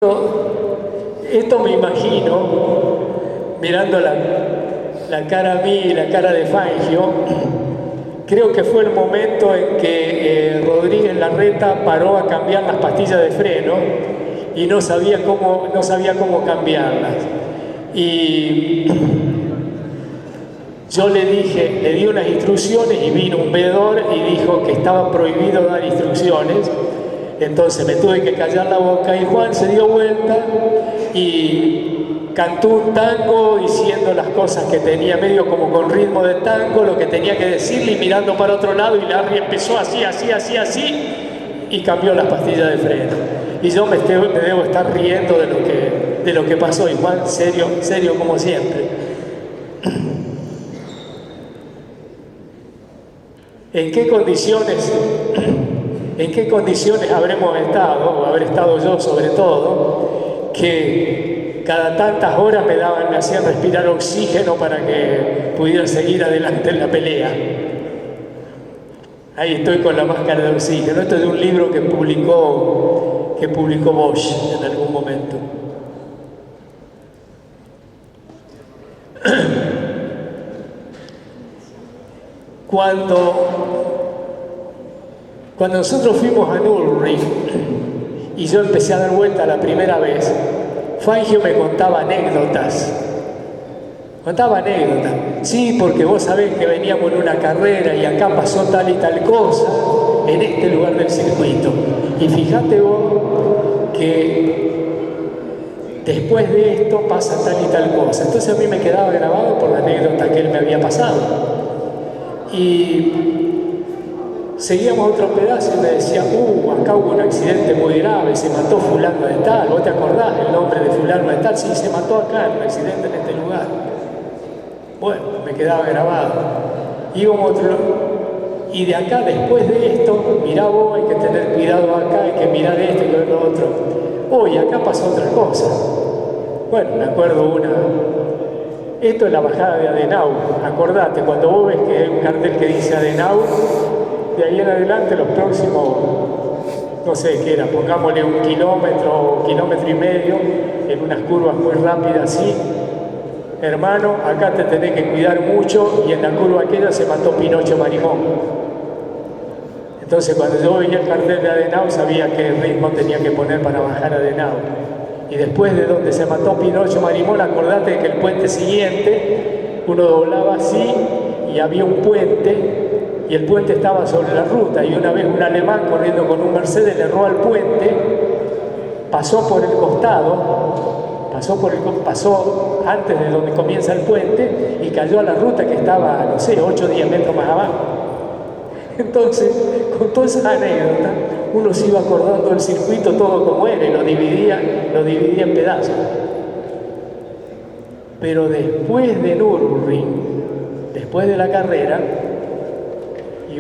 Esto me imagino, mirando la cara a mí y la cara de Fangio, creo que fue el momento en que Rodríguez Larreta paró a cambiar las pastillas de freno y no sabía cómo cambiarlas. Y yo le di unas instrucciones y vino un veedor y dijo que estaba prohibido dar instrucciones. Entonces me tuve que callar la boca y Juan se dio vuelta y cantó un tango diciendo las cosas que tenía, medio como con ritmo de tango, lo que tenía que decirle, y mirando para otro lado, y Larry empezó así, y cambió las pastillas de freno. Y yo me debo estar riendo de lo que pasó, y Juan serio como siempre. ¿En qué condiciones habremos estado, o haber estado yo sobre todo, que cada tantas horas me hacían respirar oxígeno para que pudiera seguir adelante en la pelea? Ahí estoy con la máscara de oxígeno. Esto es de un libro que publicó Bosch en algún momento. Cuando nosotros fuimos a Nürburgring y yo empecé a dar vuelta la primera vez, Fangio me contaba anécdotas. Sí, porque vos sabés que veníamos en una carrera y acá pasó tal y tal cosa en este lugar del circuito. Y fíjate vos que después de esto pasa tal y tal cosa. Entonces a mí me quedaba grabado por la anécdota que él me había pasado. Y seguíamos otro pedazo y me decía, acá hubo un accidente muy grave, se mató fulano de tal. ¿Vos te acordás el nombre de fulano de tal? Sí, se mató acá en un accidente en este lugar. Bueno, me quedaba grabado. Íbamos y de acá, después de esto, mirá vos, hay que tener cuidado acá, hay que mirar esto y ver lo otro. Hoy acá pasó otra cosa. Bueno, me acuerdo esto es la bajada de Adenauer. Acordate, cuando vos ves que hay un cartel que dice Adenauer, de ahí en adelante los próximos, no sé qué era, pongámosle 1 kilómetro, 1,5 kilómetros, en unas curvas muy rápidas así. Hermano, acá te tenés que cuidar mucho, y en la curva aquella se mató Pinocho Marimón. Entonces cuando yo veía el cartel de Adenauer sabía qué ritmo tenía que poner para bajar Adenauer. Y después de donde se mató Pinocho Marimón, acordate que el puente siguiente, uno doblaba así y había un puente, y el puente estaba sobre la ruta, y una vez un alemán corriendo con un Mercedes le erró al puente, pasó por el costado, pasó antes de donde comienza el puente y cayó a la ruta que estaba, no sé, 8 o 10 metros más abajo. Entonces, con todas esas anécdotas, uno se iba acordando del circuito todo como era y lo dividía en pedazos. Pero después de Nürburgring, después de la carrera, y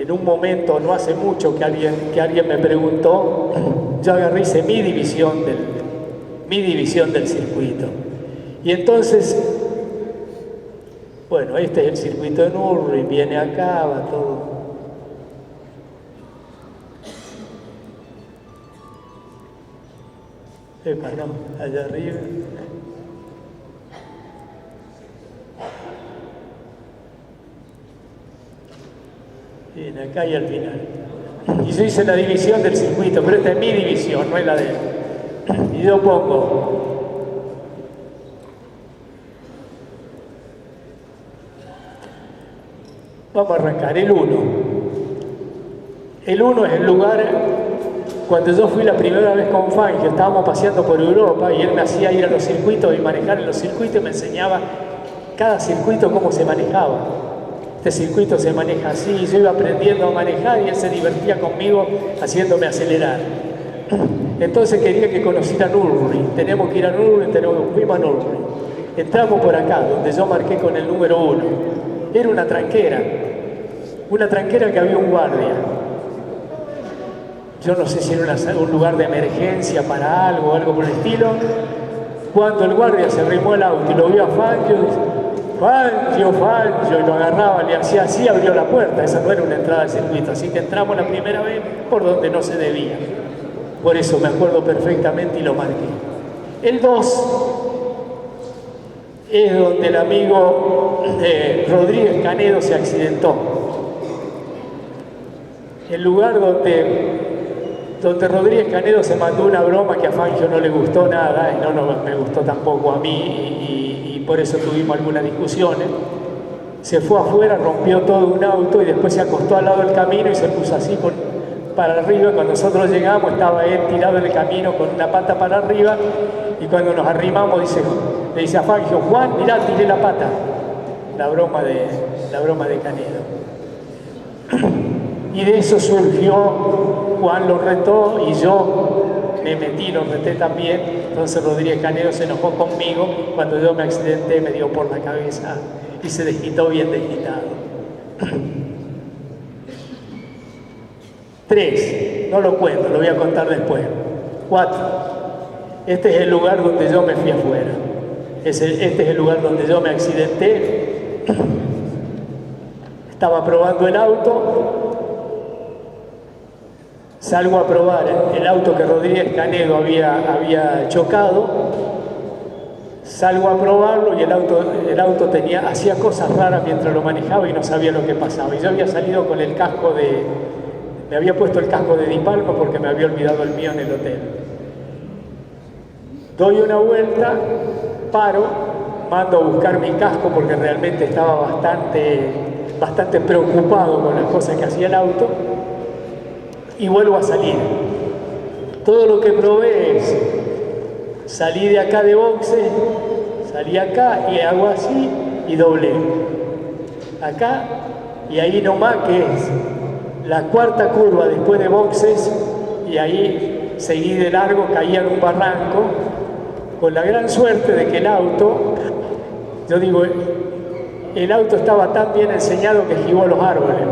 en un momento no hace mucho que alguien me preguntó, yo agarré y hice mi división del circuito. Y entonces, bueno, este es el circuito de Nürburgring, viene acá, va todo. No, allá arriba. Bien, acá y al final. Y yo hice la división del circuito, pero esta es mi división, no es la de él. Y yo pongo vamos a arrancar el 1. El 1 es el lugar. Cuando yo fui la primera vez con Fangio, estábamos paseando por Europa y él me hacía ir a los circuitos y manejar en los circuitos, y me enseñaba cada circuito cómo se manejaba. Este circuito se maneja así, y yo iba aprendiendo a manejar y él se divertía conmigo haciéndome acelerar. Entonces quería que conociera Nürburgring. Tenemos que ir a Nürburgring, fuimos a Nürburgring. Entramos por acá, donde yo marqué con el número 1. Era una tranquera que había un guardia. Yo no sé si era un lugar de emergencia para algo por el estilo. Cuando el guardia se arrimó el auto y lo vio a Fangio, y lo agarraba, le hacía así, abrió la puerta. Esa no era una entrada al circuito, así que entramos la primera vez por donde no se debía. Por eso me acuerdo perfectamente y lo marqué. El 2 es donde el amigo Rodríguez Canedo se accidentó. El lugar donde Rodríguez Canedo se mandó una broma que a Fangio no le gustó nada y no me gustó tampoco a mí y por eso tuvimos algunas discusiones. Se fue afuera, rompió todo un auto y después se acostó al lado del camino y se puso así para arriba. Cuando nosotros llegamos estaba él tirado en el camino con la pata para arriba y cuando nos arrimamos le dice a Fangio: Juan, mirá, tiré la pata. La broma de Canedo. Y de eso surgió, Juan lo retó y yo me metí, lo reté también. Entonces Rodríguez Canedo se enojó conmigo. Cuando yo me accidenté me dio por la cabeza y se desquitó bien desquitado. 3, no lo cuento, lo voy a contar después. 4, este es el lugar donde yo me fui afuera. Este es el lugar donde yo me accidenté. Estaba probando el auto. Salgo a probar el auto que Rodríguez Canedo había chocado. Salgo a probarlo y el auto hacía cosas raras mientras lo manejaba y no sabía lo que pasaba. Y yo había salido con el casco me había puesto el casco de Di Palma porque me había olvidado el mío en el hotel. Doy una vuelta, paro, mando a buscar mi casco porque realmente estaba bastante preocupado con las cosas que hacía el auto y vuelvo a salir. Todo lo que probé es salí de acá de boxe, salí acá y hago así y doblé. Acá y ahí nomás, que es la cuarta curva después de boxes, y ahí seguí de largo, caí en un barranco, con la gran suerte de que el auto estaba tan bien enseñado que esquivó los árboles.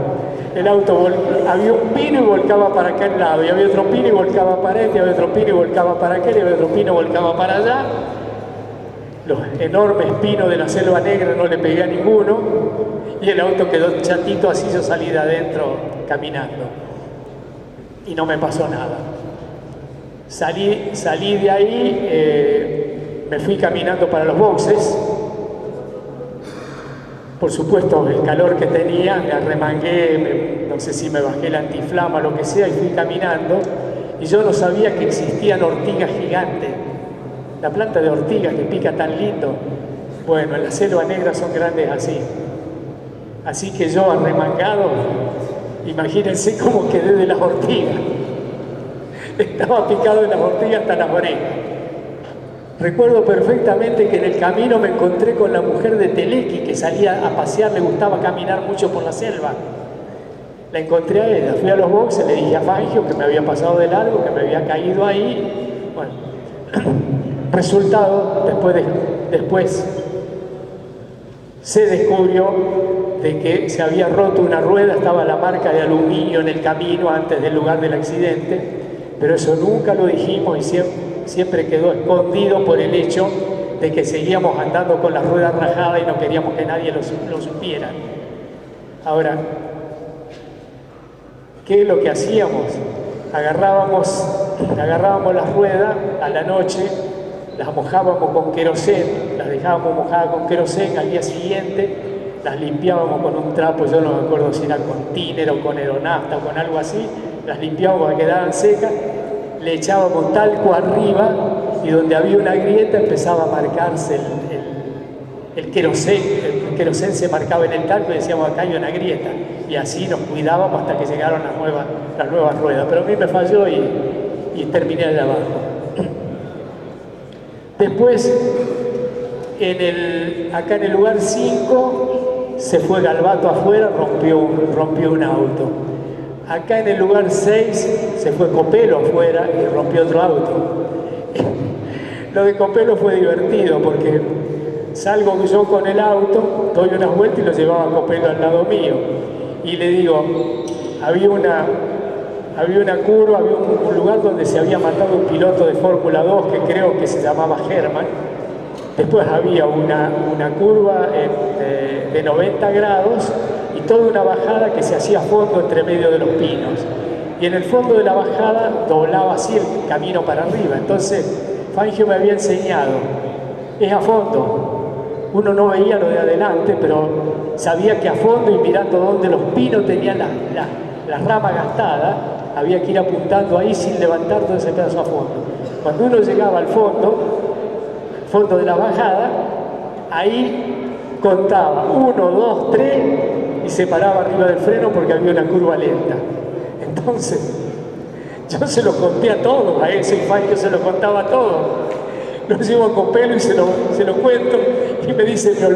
El auto, había un pino y volcaba para aquel lado, y había otro pino y volcaba para este, y había otro pino y volcaba para aquel, y había otro pino y volcaba para allá. Los enormes pinos de la Selva Negra no le pegué a ninguno, y el auto quedó chatito, así yo salí de adentro caminando. Y no me pasó nada. Salí de ahí, me fui caminando para los boxes. Por supuesto, el calor que tenía, me arremangué, no sé si me bajé la antiflama, lo que sea, y fui caminando. Y yo no sabía que existían ortigas gigantes. La planta de ortiga que pica tan lindo. Bueno, en la Selva Negra son grandes así. Así que yo arremangado, imagínense cómo quedé de las ortigas. Estaba picado de las ortigas hasta las orejas. Recuerdo perfectamente que en el camino me encontré con la mujer de Telequi, que salía a pasear, le gustaba caminar mucho por la selva. La encontré a ella, fui a los boxes, le dije a Fangio que me había pasado de largo, que me había caído ahí. Bueno, resultado, después se descubrió de que se había roto una rueda, estaba la marca de aluminio en el camino antes del lugar del accidente, pero eso nunca lo dijimos y siempre quedó escondido por el hecho de que seguíamos andando con las ruedas rajadas y no queríamos que nadie lo supiera. Ahora, ¿qué es lo que hacíamos? Agarrábamos las ruedas a la noche, las mojábamos con querosén, las dejábamos mojadas con querosén, al día siguiente las limpiábamos con un trapo, yo no me acuerdo si era con tiner o con aeronafta o con algo así, las limpiábamos para que quedaran secas, le echábamos talco arriba y donde había una grieta empezaba a marcarse el querosén. El querosén se marcaba en el talco y decíamos: acá hay una grieta, y así nos cuidábamos hasta que llegaron las nuevas ruedas. Pero a mí me falló y terminé allá abajo. Después, acá en el lugar 5 se fue Galbato afuera, rompió un auto. Acá en el lugar 6 se fue Copelo afuera y rompió otro auto. Lo de Copelo fue divertido porque salgo yo con el auto, doy unas vueltas y lo llevaba a Copelo al lado mío. Y le digo, había una curva, había un lugar donde se había matado un piloto de Fórmula 2 que creo que se llamaba Herman. Después había una curva de 90 grados y toda una bajada que se hacía a fondo entre medio de los pinos. y en el fondo de la bajada doblaba así el camino para arriba. Entonces Fangio me había enseñado, es a fondo. Uno no veía lo de adelante, pero sabía que a fondo y mirando donde los pinos tenían las ramas gastadas, había que ir apuntando ahí sin levantar todo ese pedazo a fondo. Cuando uno llegaba al fondo de la bajada, ahí contaba 1, 2, 3 y se paraba arriba del freno porque había una curva lenta. Entonces, yo se lo conté a todos, a ese Fangio se lo contaba a todos. Lo llevo con pelo y se lo cuento y me dice, me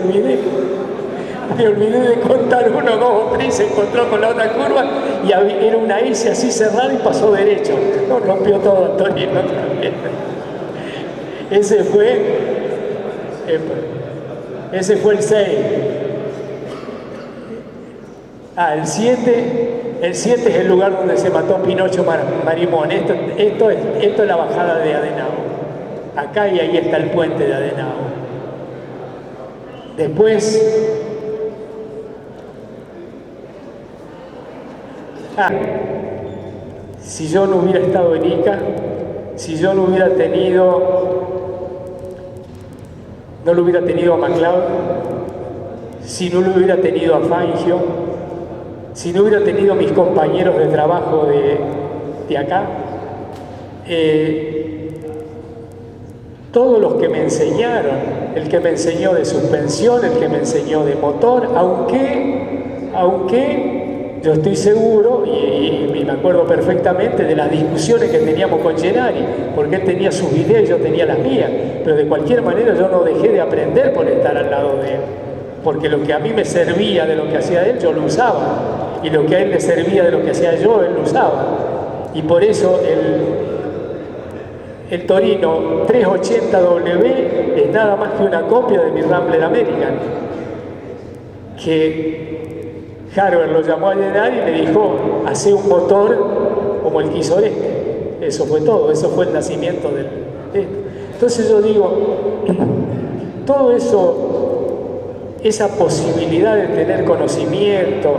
olvidé de contar 1, 2 o 3, se encontró con la otra curva y era una S así cerrada y pasó derecho. No, rompió todo Antonino también. Ese fue el 6. El 7 es el lugar donde se mató Pinocho Marimón. Esto es la bajada de Adenauer. Acá y ahí está el puente de Adenauer. Después, si yo no hubiera estado en Ica, si yo no lo hubiera tenido a MacLeod, si no lo hubiera tenido a Fangio, si no hubiera tenido a mis compañeros de trabajo de acá, todos los que me enseñaron, el que me enseñó de suspensión, el que me enseñó de motor, aunque yo estoy seguro, y me acuerdo perfectamente de las discusiones que teníamos con Gennari, porque él tenía sus ideas y yo tenía las mías, pero de cualquier manera yo no dejé de aprender por estar al lado de él, porque lo que a mí me servía de lo que hacía él, yo lo usaba, y lo que a él le servía de lo que hacía yo, él lo usaba. Y por eso el Torino 380W es nada más que una copia de mi Rambler American, que Harvard lo llamó a Gennari y le dijo, hace un motor como el que hizo este. Eso fue todo, eso fue el nacimiento de esto. Entonces yo digo, todo eso, esa posibilidad de tener conocimiento,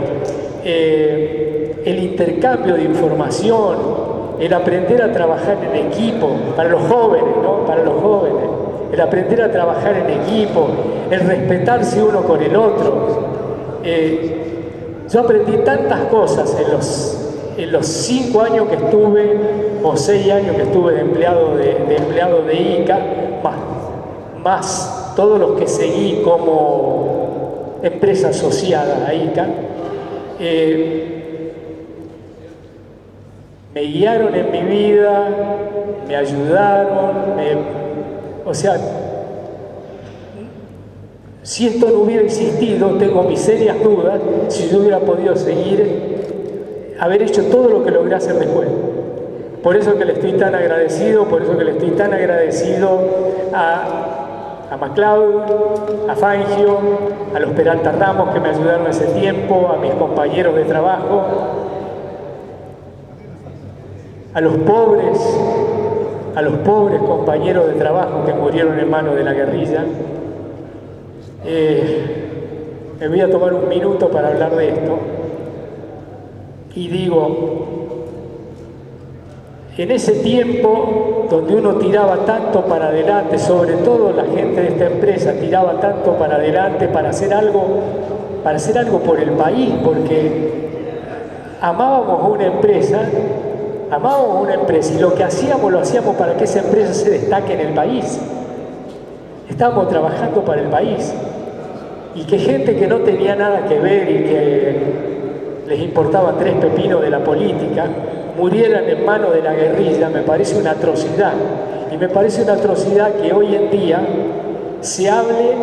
el intercambio de información, el aprender a trabajar en equipo, para los jóvenes, ¿no? Para los jóvenes, el aprender a trabajar en equipo, el respetarse uno con el otro. Yo aprendí tantas cosas en los 5 años que estuve, o 6 años que estuve de empleado de ICA, más todos los que seguí como empresa asociada a ICA. Me guiaron en mi vida, me ayudaron, o sea, si esto no hubiera existido, tengo mis serias dudas si yo hubiera podido haber hecho todo lo que logré hacer después. Por eso que le estoy tan agradecido, a MacLeod, a Fangio, a los Peralta Ramos que me ayudaron ese tiempo, a mis compañeros de trabajo, a los pobres compañeros de trabajo que murieron en manos de la guerrilla. Me voy a tomar un minuto para hablar de esto y digo, en ese tiempo donde uno tiraba tanto para adelante, sobre todo la gente de esta empresa tiraba tanto para adelante para hacer algo por el país, porque amábamos una empresa y lo que hacíamos lo hacíamos para que esa empresa se destaque en el país. Estábamos trabajando para el país. Y que gente que no tenía nada que ver y que les importaba 3 pepinos de la política, murieran en manos de la guerrilla, me parece una atrocidad. Y me parece una atrocidad que hoy en día se hable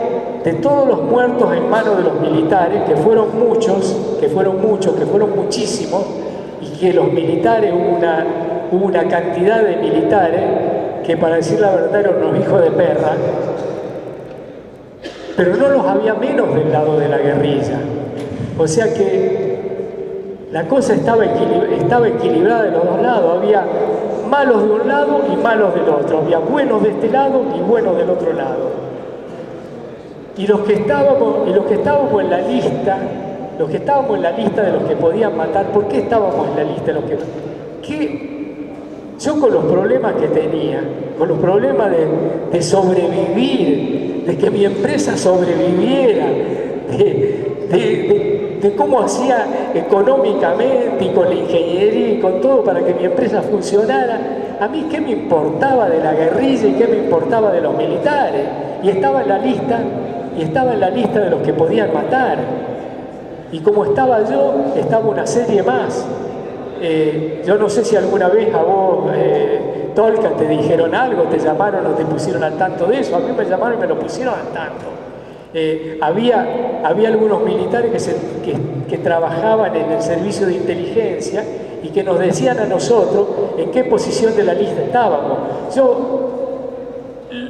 de todos los muertos en manos de los militares, que fueron muchísimos, y que los militares, hubo una cantidad de militares que, para decir la verdad, eran unos hijos de perra, pero no los había menos del lado de la guerrilla. O sea que la cosa estaba equilibrada de los dos lados. Había malos de un lado y malos del otro. Había buenos de este lado y buenos del otro lado. Y los que estábamos en la lista, de los que podían matar, ¿por qué estábamos en la lista de los que que yo con los problemas que tenía, con los problemas de sobrevivir, de que mi empresa sobreviviera, de cómo hacía económicamente y con la ingeniería y con todo para que mi empresa funcionara, a mí qué me importaba de la guerrilla y qué me importaba de los militares. Y estaba en la lista de los que podían matar. Y como estaba yo, estaba una serie más. Yo no sé si alguna vez a vos, Tolka, te dijeron algo, te llamaron o te pusieron al tanto de eso. A mí me llamaron y me lo pusieron al tanto. Había algunos militares que trabajaban en el servicio de inteligencia y que nos decían a nosotros en qué posición de la lista estábamos.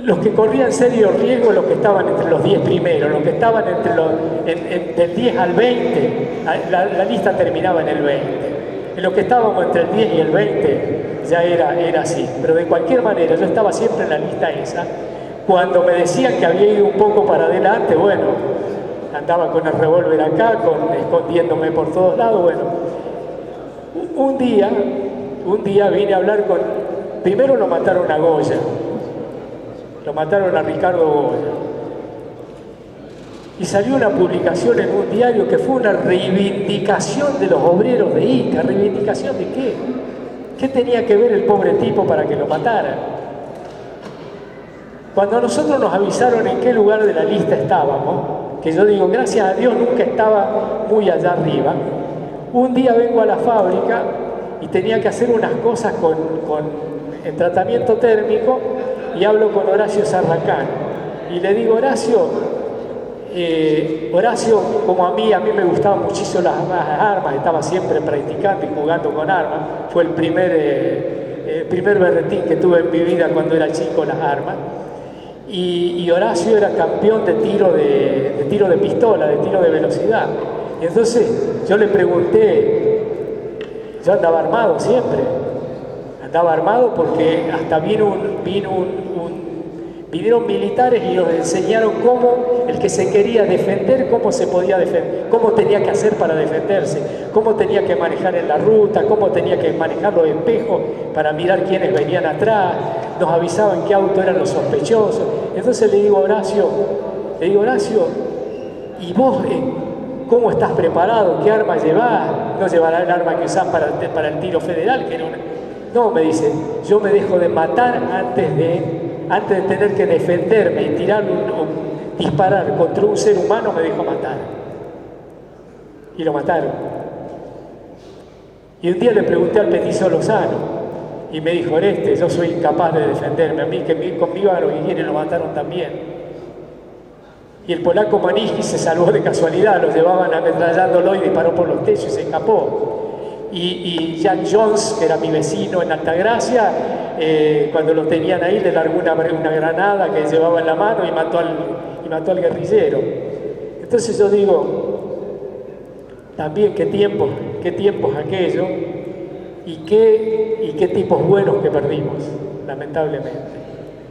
Los que corrían serio riesgo, los que estaban entre los 10 primeros, los que estaban del 10 al 20, la lista terminaba en el 20. En los que estábamos entre el 10 y el 20 ya era así. Pero de cualquier manera, yo estaba siempre en la lista esa. Cuando me decían que había ido un poco para adelante, bueno, andaba con el revólver acá, escondiéndome por todos lados. Bueno, un día vine a hablar con... Primero lo mataron a Goya. Lo mataron a Ricardo Goya. Y salió una publicación en un diario que fue una reivindicación de los obreros de Ica. ¿Reivindicación de qué? ¿Qué tenía que ver el pobre tipo para que lo mataran? Cuando a nosotros nos avisaron en qué lugar de la lista estábamos, que yo digo, gracias a Dios nunca estaba muy allá arriba, un día vengo a la fábrica y tenía que hacer unas cosas en tratamiento térmico y hablo con Horacio Sarracán. Y le digo, Horacio, como a mí me gustaban muchísimo las armas, estaba siempre practicando y jugando con armas, fue el primer berretín que tuve en mi vida cuando era chico, las armas. Y Horacio era campeón de tiro de pistola, de tiro de velocidad. Y entonces yo le pregunté, yo andaba armado siempre, andaba armado porque hasta vinieron militares y nos enseñaron cómo el que se quería defender, cómo se podía defender, cómo tenía que hacer para defenderse, cómo tenía que manejar en la ruta, cómo tenía que manejar los espejos para mirar quiénes venían atrás, nos avisaban qué auto eran los sospechosos. Entonces le digo a Horacio, ¿y vos cómo estás preparado? ¿Qué arma llevás? ¿No llevará el arma que usás para el tiro federal? Que era una... No, me dice, yo me dejo de matar antes de tener que defenderme y disparar contra un ser humano, me dejo matar. Y lo mataron. Y un día le pregunté al petizo Lozano y me dijo, Oreste, yo soy incapaz de defenderme, a mí que conmigo a los que quieren lo mataron también. Y el polaco Maniski se salvó de casualidad, lo llevaban ametrallándolo y disparó por los techos y se escapó. Y Jack Jones, que era mi vecino en Altagracia, cuando lo tenían ahí le largó una granada que llevaba en la mano y mató al guerrillero. Entonces yo digo, también qué tiempos aquellos y qué tipos buenos que perdimos, lamentablemente.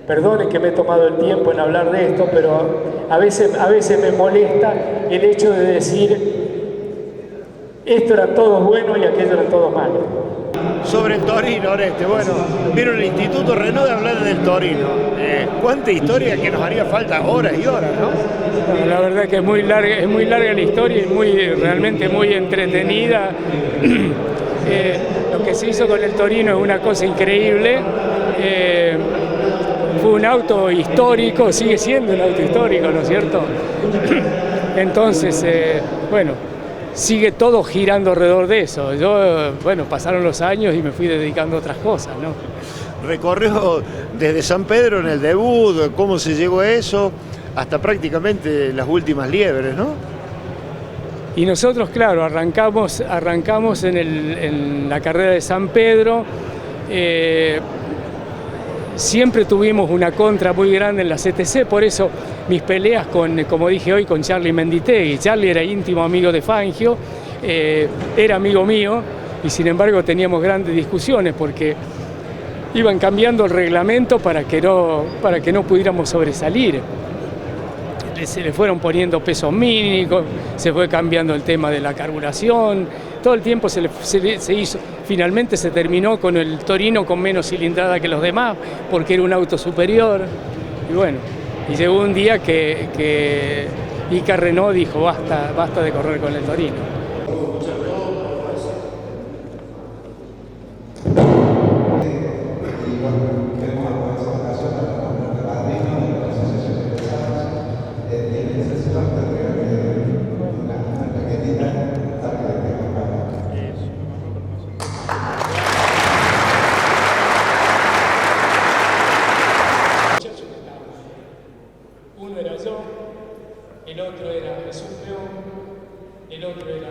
Perdonen que me he tomado el tiempo en hablar de esto, pero a veces me molesta el hecho de decir esto era todo bueno y aquello era todo malo. Sobre el Torino, Oreste, bueno, vieron el Instituto Renaud de hablar del Torino. Cuánta historia que nos haría falta horas y horas, ¿no? La verdad que es muy larga la historia y realmente muy entretenida. Lo que se hizo con el Torino es una cosa increíble. Fue un auto histórico, sigue siendo un auto histórico, ¿no es cierto? Entonces, bueno, sigue todo girando alrededor de eso. Yo, bueno, pasaron los años y me fui dedicando a otras cosas, ¿no? Recorrió desde San Pedro en el debut, cómo se llegó a eso, hasta prácticamente las últimas liebres, ¿no? Y nosotros, claro, arrancamos en la carrera de San Pedro. Siempre tuvimos una contra muy grande en la CTC, por eso mis peleas como dije hoy, con Charlie Menditegui. Charlie era íntimo amigo de Fangio, era amigo mío, y sin embargo teníamos grandes discusiones porque iban cambiando el reglamento para que no pudiéramos sobresalir. Se le fueron poniendo pesos mínimos, se fue cambiando el tema de la carburación, todo el tiempo se hizo. finalmente se terminó con el Torino con menos cilindrada que los demás, porque era un auto superior. Y bueno, y llegó un día que Ica Renault dijo, basta de correr con el Torino. Uno era yo, el otro era Jesús León, el otro era...